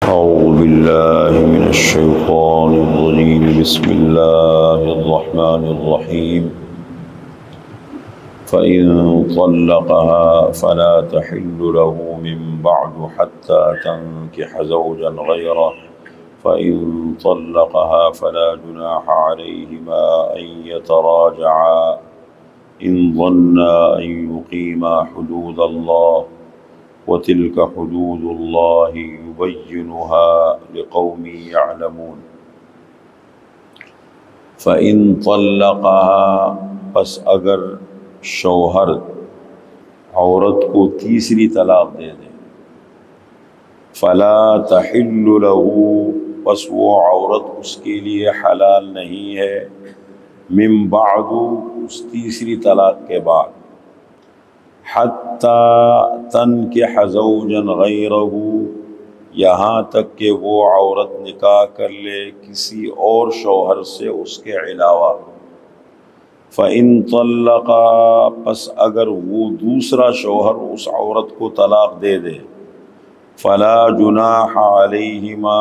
أعوذ بالله من الشيطان الرجيم بسم الله الرحمن الرحيم فإن طلقها فلا تحل له من بعد حتى تنكح زوجا غيره فإن طلقها فلا جناح عليهما أن يتراجعا إن ظنا أن يقيما حدود الله وتلك حدود الله يبينها لقوم يعلمون فإن طلقها پس اگر شوہر عورت کو تیسری طلاق دے دے فلا تحل له پس وہ عورت اس کے لیے حلال نہیں ہے من بعد اس تیسری طلاق کے بعد حتی تنکح زوجا غیرہ یہاں تک کہ وہ عورت نکاح کر لے کسی اور شوہر سے اس کے علاوہ فإن طلقا پس اگر وہ دوسرا شوہر اس عورت کو طلاق دے دے فلا جناح علیہما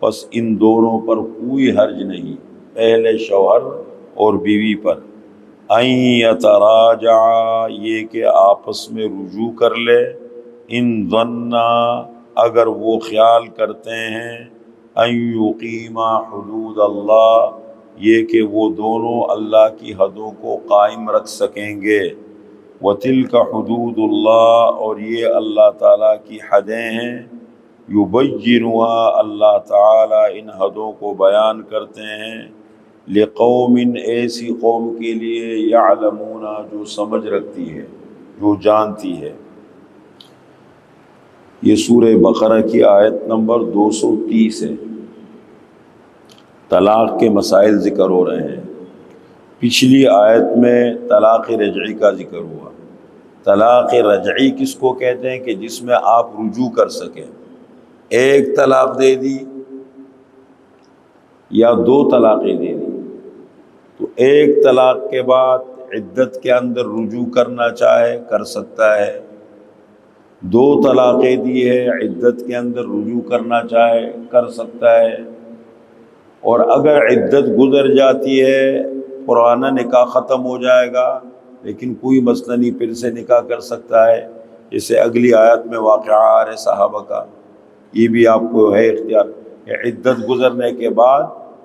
پس ان دونوں پر کوئی حرج نہیں پہلے شوہر اور بیوی پر ان یتراجع یہ کہ آپس میں رجوع کر لے ان ظنا اگر وہ خیال کرتے ہیں ان یقیما حدود اللہ یہ کہ وہ دونوں اللہ کی حدوں کو قائم رکھ سکیں گے وتلک حدود اللہ اور یہ اللہ تعالیٰ کی حدیں ہیں یبینها اللہ تعالیٰ ان حدوں کو بیان کرتے ہیں لقوم ایسی قوم کے لیے یعلمون جو سمجھ رکھتی ہے جو جانتی ہے۔ یہ سورہ بقرہ کی آیت نمبر 230 ہے۔ طلاق کے مسائل ذکر ہو رہے ہیں۔ پچھلی آیت میں طلاق رجعی کا ذکر ہوا۔ طلاق رجعی کس کو کہتے ہیں کہ جس میں آپ رجوع کر سکیں، ایک طلاق دے دی یا دو طلاقیں دے دی تو ایک طلاق کے بعد عدت کے اندر رجوع کرنا چاہے کر سکتا ہے، دو طلاقیں دی ہے عدت کے اندر رجوع کرنا چاہے کر سکتا ہے، اور اگر عدت گزر جاتی ہے پرانا نکاح ختم ہو جائے گا لیکن کوئی مسئلہ نہیں پھر سے نکاح کر سکتا ہے، جیسے اگلی آیت میں واقعہ آ رہے صحابہ کا۔ یہ بھی آپ کو ہے اختیار کہ عدت گزرنے کے بعد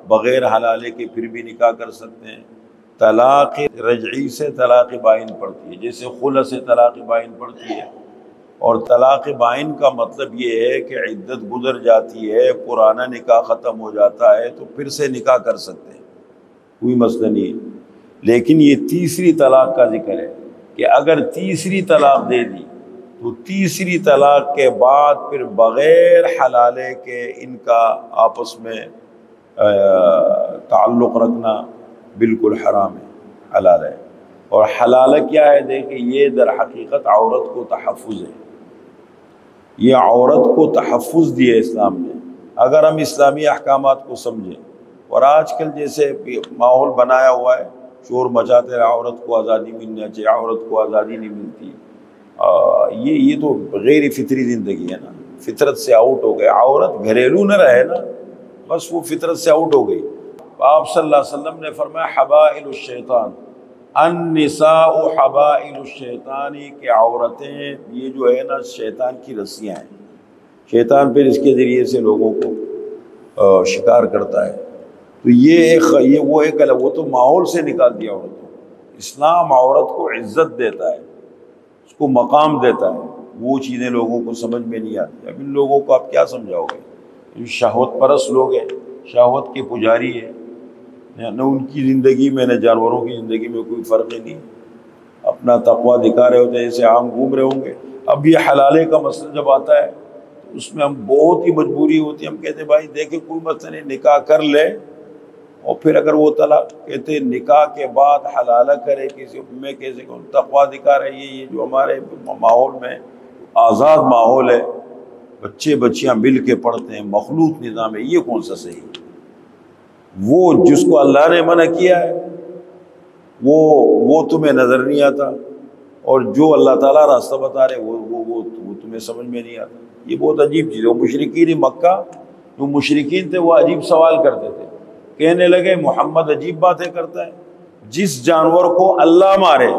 بغیر حلالے کے پھر بھی نکاح کر سکتے ہیں۔ طلاق رجعی سے طلاق بائن پڑتی ہے، جیسے خلع سے طلاق بائن پڑتی ہے، اور طلاق بائن کا مطلب یہ ہے کہ عدت گزر جاتی ہے پرانا نکاح ختم ہو جاتا ہے تو پھر سے نکاح کر سکتے ہیں، کوئی مسئلہ نہیں ہے۔ لیکن یہ تیسری طلاق کا ذکر ہے کہ اگر تیسری طلاق دے دی تو تیسری طلاق کے بعد پھر بغیر حلالے کے ان کا آپس میں تعلق رکھنا بالکل حرام ہے، حلال ہے۔ اور حلالہ کیا ہے؟ دیکھیں یہ در حقیقت عورت کو تحفظ ہے، یہ عورت کو تحفظ دیا اسلام نے۔ اگر ہم اسلامی احکامات کو سمجھیں، اور آج کل جیسے ماحول بنایا ہوا ہے شور مچاتے رہے عورت کو آزادی ملنا چاہیے، عورت کو آزادی نہیں ملتی، یہ تو غیر فطری زندگی ہے نا، فطرت سے آؤٹ ہو گئے۔ عورت گھریلو نہ رہے نا، بس وہ فطرت سے آؤٹ ہو گئی۔ آپ صلی اللہ علیہ وسلم نے فرمایا حبائل الشیطان، النساء حبائل الشیطان، کہ عورتیں یہ جو ہے نا شیطان کی رسیاں ہیں، شیطان پھر اس کے ذریعے سے لوگوں کو شکار کرتا ہے۔ تو وہ تو ماحول سے نکال دیا عورت کو۔ اسلام عورت کو عزت دیتا ہے، اس کو مقام دیتا ہے، وہ چیزیں لوگوں کو سمجھ میں نہیں آتی۔ اب ان لوگوں کو آپ کیا سمجھاؤ گے؟ شہوت پرست لوگ ہیں، شہوت کے پجاری ہیں، نہ ان کی زندگی میں نہ جانوروں کی زندگی میں کوئی فرق ہی نہیں، اپنا تقویٰ دکھا رہے ہوتے ہیں جیسے عام گھوم رہے ہوں گے۔ اب یہ حلالے کا مسئلہ جب آتا ہے تو اس میں ہم بہت ہی مجبوری ہوتی ہے، ہم کہتے ہیں بھائی دیکھیں کوئی مسئلہ نہیں، نکاح کر لے، اور پھر اگر وہ طلاق کہتے ہیں نکاح کے بعد حلالہ کرے کسی، میں کیسے کہوں تقویٰ دکھا رہے ہیں۔ یہ جو ہمارے ماحول میں آزاد ماحول ہے، بچے بچیاں مل کے پڑھتے ہیں، مخلوط نظام ہے، یہ کون سا صحیح ہے؟ وہ جس کو اللہ نے منع کیا ہے وہ تمہیں نظر نہیں آتا، اور جو اللہ تعالیٰ راستہ بتا رہے وہ تمہیں سمجھ میں نہیں آتا۔ یہ بہت عجیب چیز ہے. وہ مشرکین مکہ جو مشرکین تھے وہ عجیب سوال کرتے تھے, کہنے لگے محمد عجیب باتیں کرتا ہے, جس جانور کو اللہ مارے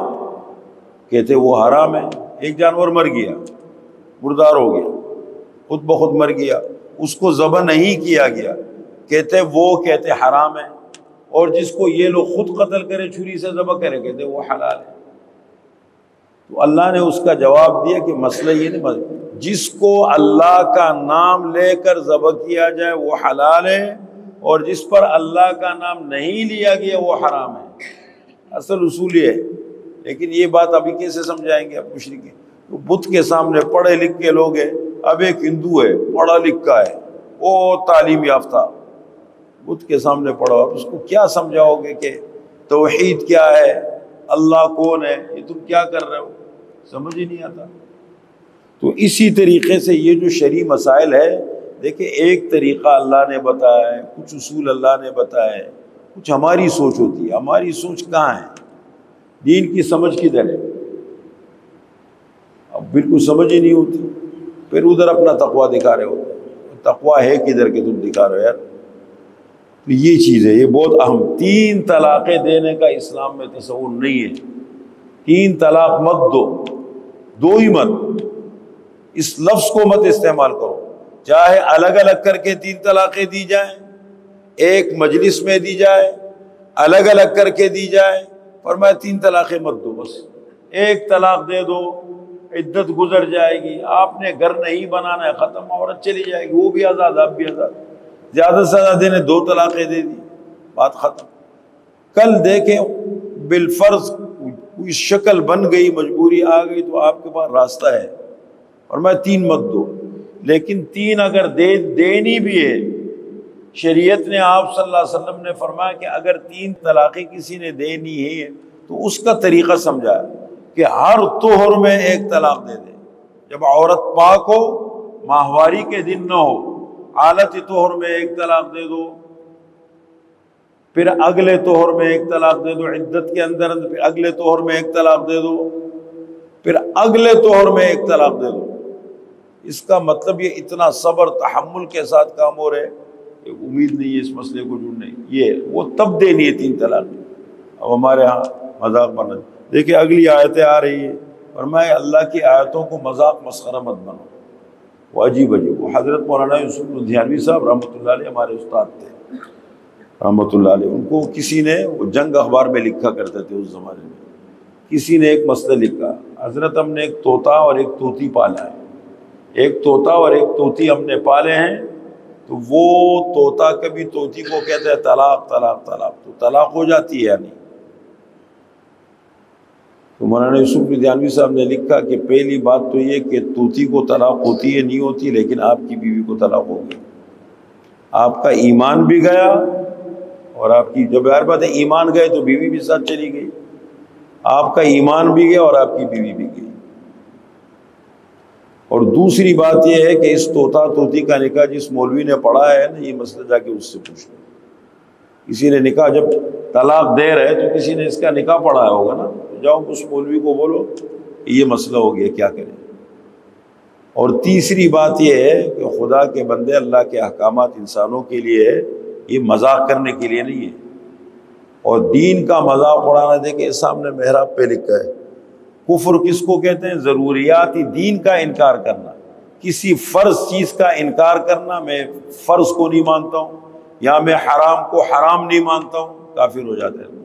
کہتے وہ حرام ہے. ایک جانور مر گیا, مردار ہو گیا, خود بخود مر گیا, اس کو ذبح نہیں کیا گیا, کہتے حرام ہے. اور جس کو یہ لوگ خود قتل کرے, چھری سے ذبح کرے, کہتے وہ حلال ہے. تو اللہ نے اس کا جواب دیا کہ مسئلہ یہ نہیں, جس کو اللہ کا نام لے کر ذبح کیا جائے وہ حلال ہے, اور جس پر اللہ کا نام نہیں لیا گیا وہ حرام ہے. اصل اصول یہ ہے. لیکن یہ بات ابھی کیسے سمجھائیں گے؟ اب مشرکین تو بت کے سامنے پڑھے لکھ کے لوگ ہیں. اب ایک ہندو ہے, پڑھا لکھا ہے, وہ تعلیم یافتہ, بت کے سامنے پڑھو, اب اس کو کیا سمجھاؤ گے کہ توحید کیا ہے, اللہ کون ہے, یہ تم کیا کر رہے ہو؟ سمجھ ہی نہیں آتا. تو اسی طریقے سے یہ جو شرعی مسائل ہے, دیکھیں ایک طریقہ اللہ نے بتایا ہے, کچھ اصول اللہ نے بتایا ہے, کچھ ہماری سوچ ہوتی ہے. ہماری سوچ کہاں ہے؟ دین کی سمجھ کدھر ہے؟ اب بالکل سمجھ ہی نہیں ہوتی. پھر ادھر اپنا تقویٰ دکھا رہے ہوتے ہیں. تقویٰ ہے کدھر کہ تم دکھا رہے ہو یار؟ تو یہ چیز ہے, یہ بہت اہم. 3 طلاقیں دینے کا اسلام میں تصور نہیں ہے. 3 طلاق مت دو, 2 ہی مت. اس لفظ کو مت استعمال کرو. چاہے الگ الگ کر کے 3 طلاقیں دی جائیں, ایک مجلس میں دی جائے, الگ الگ کر کے دی جائے, فرمایا 3 طلاقیں مت دو. بس ایک طلاق دے دو, عدت گزر جائے گی, آپ نے گھر نہیں بنانا ہے, ختم, عورت چلی جائے گی, وہ بھی آزاد, آپ بھی آزاد. زیادہ سے زیادہ دینے 2 طلاقیں دے دی, بات ختم. کل دیکھیں بالفرض کوئی شکل بن گئی, مجبوری آ گئی, تو آپ کے پاس راستہ ہے, اور میں 3 مت دو. لیکن 3 اگر دینی بھی ہے, شریعت نے, آپ صلی اللہ علیہ وسلم نے فرمایا کہ اگر 3 طلاقیں کسی نے دینی ہے تو اس کا طریقہ سمجھا کہ ہر طہر میں 1 طلاق دے دے. جب عورت پاک ہو, ماہواری کے دن نہ ہو, حالت طہر میں 1 طلاق دے دو, پھر اگلے طہر میں 1 طلاق دے دو, عدت کے اندر پھر اگلے طہر میں 1 طلاق دے دو, پھر اگلے طہر میں 1 طلاق دے دو. اس کا مطلب یہ اتنا صبر تحمل کے ساتھ کام ہو رہے, امید نہیں ہے اس مسئلے کو جڑنے. یہ وہ تب دینی ہے 3 طلاق. اب ہمارے ہاں مذاق بنا. دیکھیں اگلی آیتیں آ رہی ہیں, فرمایا اللہ کی آیتوں کو مذاق مسخرہ مت بنو. وہ عجیب عجیب. وہ حضرت مولانا یوسف لدھیانوی صاحب رحمۃ اللہ علیہ ہمارے استاد تھے رحمۃ اللہ علیہ. ان کو کسی نے, وہ جنگ اخبار میں لکھا کرتے تھے اس زمانے میں, کسی نے ایک مسئلہ لکھا, حضرت ہم نے ایک طوطا اور ایک طوطی پالا ہے. ایک طوطا اور ایک طوطی ہم نے پالے ہیں, تو وہ طوطا کبھی طوطی کو کہتا ہے طلاق طلاق طلاق, تو طلاق ہو جاتی ہے یا نہیں؟ تو مولانا یوسف لدھیانوی صاحب نے لکھا کہ پہلی بات تو یہ کہ طوطی کو طلاق ہوتی ہے نہیں ہوتی, لیکن آپ کی بیوی کو طلاق ہو گئی. آپ کا ایمان بھی گیا, اور آپ کی, جب ہر بات ہے ایمان گئے تو بیوی بھی ساتھ چلی گئی. آپ کا ایمان بھی گیا اور آپ کی بیوی بھی گئی. اور دوسری بات یہ ہے کہ اس طوطا طوطی کا نکاح جس مولوی نے پڑھا ہے نا, یہ مسئلہ جا کے اس سے پوچھ لو. کسی نے نکاح جب طلاق دے رہے تو کسی نے اس کا نکاح پڑھایا ہوگا نا, تو جاؤ اس مولوی کو بولو یہ مسئلہ ہو گیا, کیا کریں. اور تیسری بات یہ ہے کہ خدا کے بندے, اللہ کے احکامات انسانوں کے لیے ہے, یہ مذاق کرنے کے لیے نہیں ہے. اور دین کا مذاق اڑانا, دیکھیں سامنے محراب پہ لکھا ہے, کفر کس کو کہتے ہیں؟ ضروریاتی دین کا انکار کرنا, کسی فرض چیز کا انکار کرنا. میں فرض کو نہیں مانتا ہوں, یا میں حرام کو حرام نہیں مانتا ہوں, کافر ہو جاتے ہیں.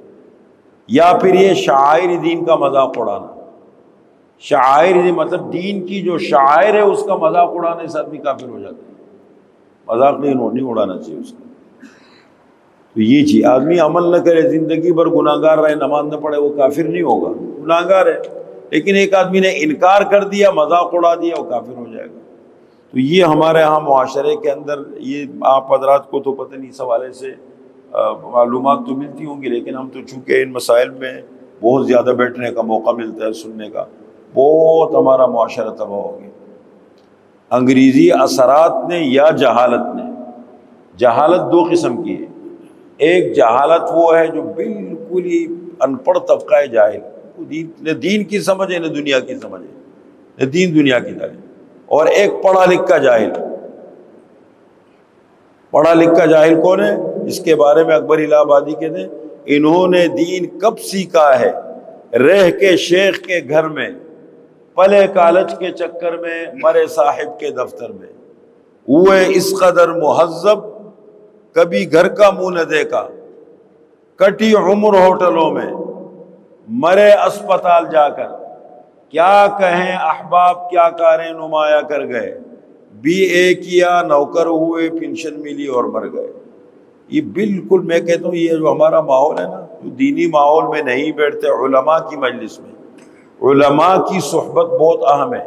یا پھر یہ شعائر دین کا مذاق اڑانا. شعائر دین مطلب دین کی جو شعائر ہے اس کا مذاق اڑانے سے آدمی کافر ہو جاتا ہے. مذاق نہیں اڑانا چاہیے اس کا. تو یہ چیز, آدمی عمل نہ کرے, زندگی بھر گناہگار رہے, نماز نہ پڑھے, وہ کافر نہیں ہوگا, گناہگار ہے. لیکن ایک آدمی نے انکار کر دیا, مذاق اڑا دیا, وہ کافر ہو جائے گا. تو یہ ہمارے ہاں معاشرے کے اندر, یہ آپ حضرات کو تو پتہ نہیں اس حوالے سے معلومات تو ملتی ہوں گی, لیکن ہم تو چونکہ ان مسائل میں بہت زیادہ بیٹھنے کا موقع ملتا ہے, سننے کا, بہت ہمارا معاشرہ تباہ ہو گیا. انگریزی اثرات نے یا جہالت نے. جہالت 2 قسم کی ہے. ایک جہالت وہ ہے جو بالکل ہی ان پڑھ طبقہ ہے, جاہل, نہ دین کی سمجھ ہے نہ دنیا کی سمجھ ہے, نہ دین دنیا کی طرح. اور ایک پڑھا لکھا جاہل۔ پڑھا لکھا جاہل کون ہے؟ اس کے بارے میں اکبر الہ آبادی کہتے ہیں انہوں نے دین کب سیکھا ہے؟ رہ کے شیخ کے گھر میں، پلے کالج کے چکر میں، مرے صاحب کے دفتر میں، ہوئے اس قدر مہذب کبھی گھر کا منہ نہ دیکھا، کٹی عمر ہوٹلوں میں، مرے اسپتال جا کر، کیا کہیں احباب کیا کاریں نمایاں کر گئے، بی اے کیا نوکر ہوئے پینشن ملی اور مر گئے۔ یہ بالکل میں کہتا ہوں یہ جو ہمارا ماحول ہے نا، جو دینی ماحول میں نہیں بیٹھتے علماء کی مجلس میں، علماء کی صحبت بہت اہم ہے۔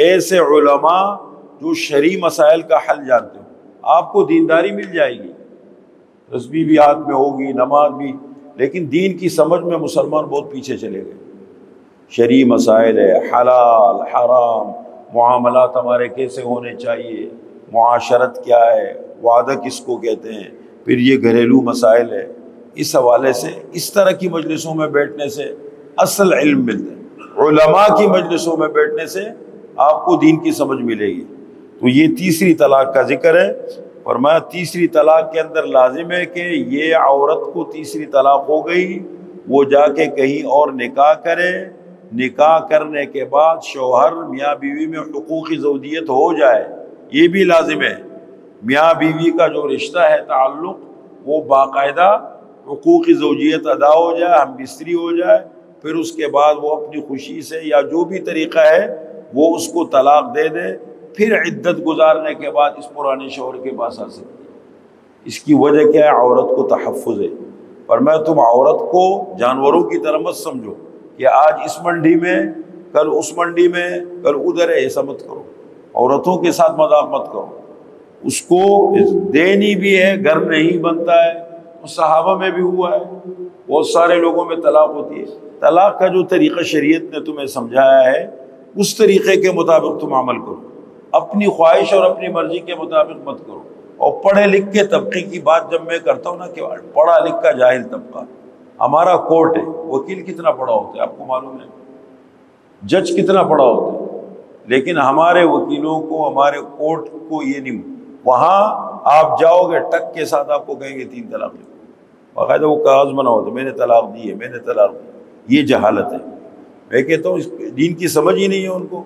ایسے علماء جو شرعی مسائل کا حل جانتے ہو، آپ کو دینداری مل جائے گی، تسبیح بھی ہاتھ میں ہوگی، نماز بھی، لیکن دین کی سمجھ میں مسلمان بہت پیچھے چلے گئے۔ شرعی مسائل ہے، حلال حرام، معاملات ہمارے کیسے ہونے چاہیے، معاشرت کیا ہے، وعدہ کس کو کہتے ہیں، پھر یہ گھریلو مسائل ہے۔ اس حوالے سے اس طرح کی مجلسوں میں بیٹھنے سے اصل علم ملتا ہے، علماء کی مجلسوں میں بیٹھنے سے آپ کو دین کی سمجھ ملے گی۔ تو یہ تیسری طلاق کا ذکر ہے، فرمایا تیسری طلاق کے اندر لازم ہے کہ یہ عورت کو تیسری طلاق ہو گئی، وہ جا کے کہیں اور نکاح کرے، نکاح کرنے کے بعد شوہر میاں بیوی میں حقوقی زوجیت ہو جائے، یہ بھی لازم ہے۔ میاں بیوی کا جو رشتہ ہے، تعلق، وہ باقاعدہ حقوقی زوجیت ادا ہو جائے، ہم بستری ہو جائے، پھر اس کے بعد وہ اپنی خوشی سے یا جو بھی طریقہ ہے وہ اس کو طلاق دے دے، پھر عدت گزارنے کے بعد اس پرانے شوہر کے پاس آ سکتی ہے۔ اس کی وجہ کیا ہے؟ عورت کو تحفظ ہے۔ فرمایا تم عورت کو جانوروں کی طرح مت سمجھو کہ آج اس منڈی میں، کل اس منڈی میں، کل ادھر ہے، ایسا مت کرو۔ عورتوں کے ساتھ مذاق مت کرو، اس کو دینی بھی ہے، گھر نہیں بنتا ہے۔ صحابہ میں بھی ہوا ہے، بہت سارے لوگوں میں طلاق ہوتی ہے۔ طلاق کا جو طریقہ شریعت نے تمہیں سمجھایا ہے اس طریقے کے مطابق تم عمل کرو، اپنی خواہش اور اپنی مرضی کے مطابق مت کرو۔ اور پڑھے لکھے طبقے کی بات جب میں کرتا ہوں نا کہ پڑھا لکھا جاہل طبقہ، ہمارا کورٹ ہے، وکیل کتنا پڑھا ہوتا ہے آپ کو معلوم ہے، جج کتنا پڑھا ہوتا ہے، لیکن ہمارے وکیلوں کو، ہمارے کورٹ کو یہ نہیں، وہاں آپ جاؤ گے ٹک کے ساتھ آپ کو کہیں گے 3 طلاق لکھو، باقاعدہ وہ کاغذ بنا ہوتا ہے، میں نے طلاق دی ہے، میں نے طلاق دی۔ یہ جہالت ہے۔ میں کہتا ہوں اس دین کی سمجھ ہی نہیں ہے ان کو۔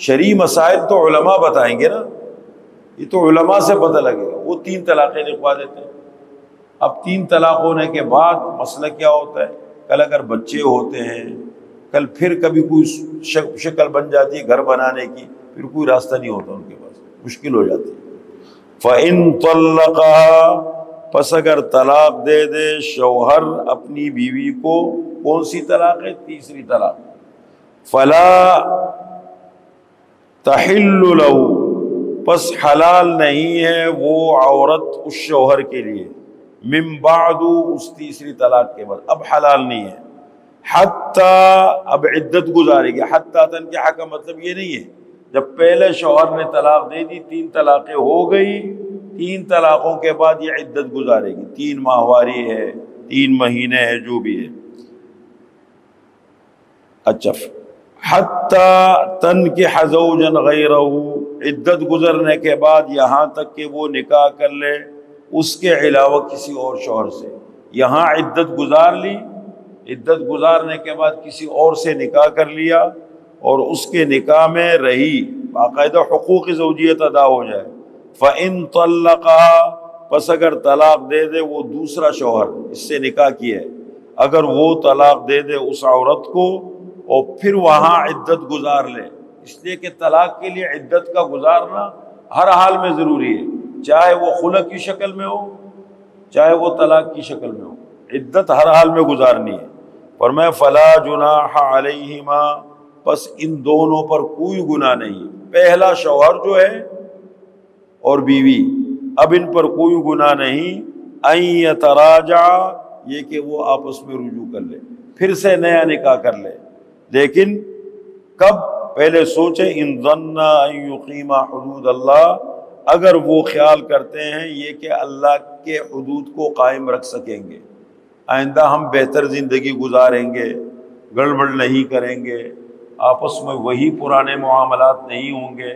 شرعی مسائل تو علماء بتائیں گے نا، یہ تو علماء سے پتہ لگے گا۔ وہ 3 طلاقیں لکھوا دیتے ہیں۔ اب 3 طلاق ہونے کے بعد مسئلہ کیا ہوتا ہے؟ کل اگر بچے ہوتے ہیں، کل پھر کبھی کوئی شکل بن جاتی ہے گھر بنانے کی، پھر کوئی راستہ نہیں ہوتا ان کے پاس، مشکل ہو جاتی ہے۔ فَإِن طَلَّقَهَا، پس اگر طلاق دے دے شوہر اپنی بیوی کو، کون سی طلاق ہے؟ تیسری طلاق۔ فَلَا تَحِلُّ لَهُ، پس حلال نہیں ہے وہ عورت اس شوہر کے لیے، من بعد، اس تیسری طلاق کے بعد اب حلال نہیں ہے، حتیٰ، اب عدت گزارے گی۔ حتیٰ تنکحہ کا مطلب یہ نہیں ہے جب پہلے شوہر نے طلاق دے دی، 3 طلاقیں ہو گئی، 3 طلاقوں کے بعد یہ عدت گزارے گی، 3 ماہواری ہے، 3 مہینے ہے، جو بھی ہے۔ اچھا، حتیٰ تنکح زوجا غیرہ، عدت گزرنے کے بعد یہاں تک کہ وہ نکاح کر لے اس کے علاوہ کسی اور شوہر سے۔ یہاں عدت گزار لی، عدت گزارنے کے بعد کسی اور سے نکاح کر لیا اور اس کے نکاح میں رہی، باقاعدہ حقوق زوجیت ادا ہو جائے۔ فَإِن طَلَّقَهَا، پس اگر طلاق دے دے وہ دوسرا شوہر، اس سے نکاح کیا ہے، اگر وہ طلاق دے دے اس عورت کو اور پھر وہاں عدت گزار لے، اس لیے کہ طلاق کے لیے عدت کا گزارنا ہر حال میں ضروری ہے، چاہے وہ خلع کی شکل میں ہو، چاہے وہ طلاق کی شکل میں ہو، عدت ہر حال میں گزارنی ہے۔ فرمایا فَلَا جُنَاحَ عَلَيْهِمَا، پس ان دونوں پر کوئی گناہ نہیں، پہلا شوہر جو ہے اور بیوی، اب ان پر کوئی گناہ نہیں، أَن يَتَرَاجَعَا، یہ کہ وہ آپس میں رجوع کر لے، پھر سے نیا نکاح کر لے، لیکن کب؟ پہلے سوچے، ان ظنّا ان یقیما حدود اللہ، اگر وہ خیال کرتے ہیں یہ کہ اللہ کے حدود کو قائم رکھ سکیں گے، آئندہ ہم بہتر زندگی گزاریں گے، گڑبڑ نہیں کریں گے، آپس میں وہی پرانے معاملات نہیں ہوں گے،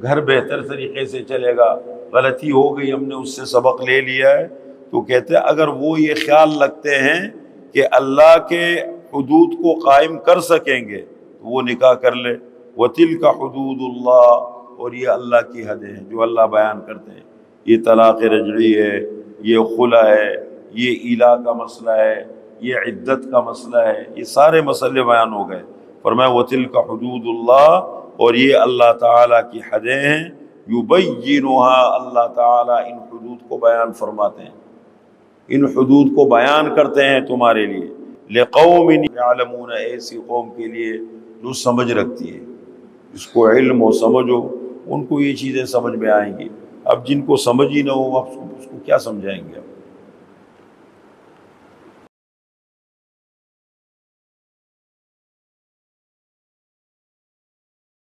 گھر بہتر طریقے سے چلے گا، غلطی ہو گئی ہم نے اس سے سبق لے لیا ہے، تو کہتے ہیں اگر وہ یہ خیال رکھتے ہیں کہ اللہ کے حدود کو قائم کر سکیں گے تو وہ نکاح کر لے۔ وَتِلْكَ حُدُودُ اللَّهِ، اور یہ اللہ کی حدیں ہیں جو اللہ بیان کرتے ہیں۔ یہ طلاق رجعی ہے، یہ خلع ہے، یہ ایلا کا مسئلہ ہے، یہ عدت کا مسئلہ ہے، یہ سارے مسئلے بیان ہو گئے۔ فرمایا وَتِلْكَ حُدُودُ اللَّهِ، اور یہ اللہ تعالیٰ کی حدیں ہیں، یُبَيِّنُهَا، اللہ تعالیٰ ان حدود کو بیان فرماتے ہیں، ان حدود کو بیان کرتے ہیں تمہارے لیے، لِقَوْمٍ يَعْلَمُونَ، ایسی قوم کے لیے جو سمجھ رکھتی ہے، جس کو علم و سمجھ ہو ان کو یہ چیزیں سمجھ میں آئیں گی۔ اب جن کو سمجھ ہی نہ ہو، اب اس کو کیا سمجھائیں گے؟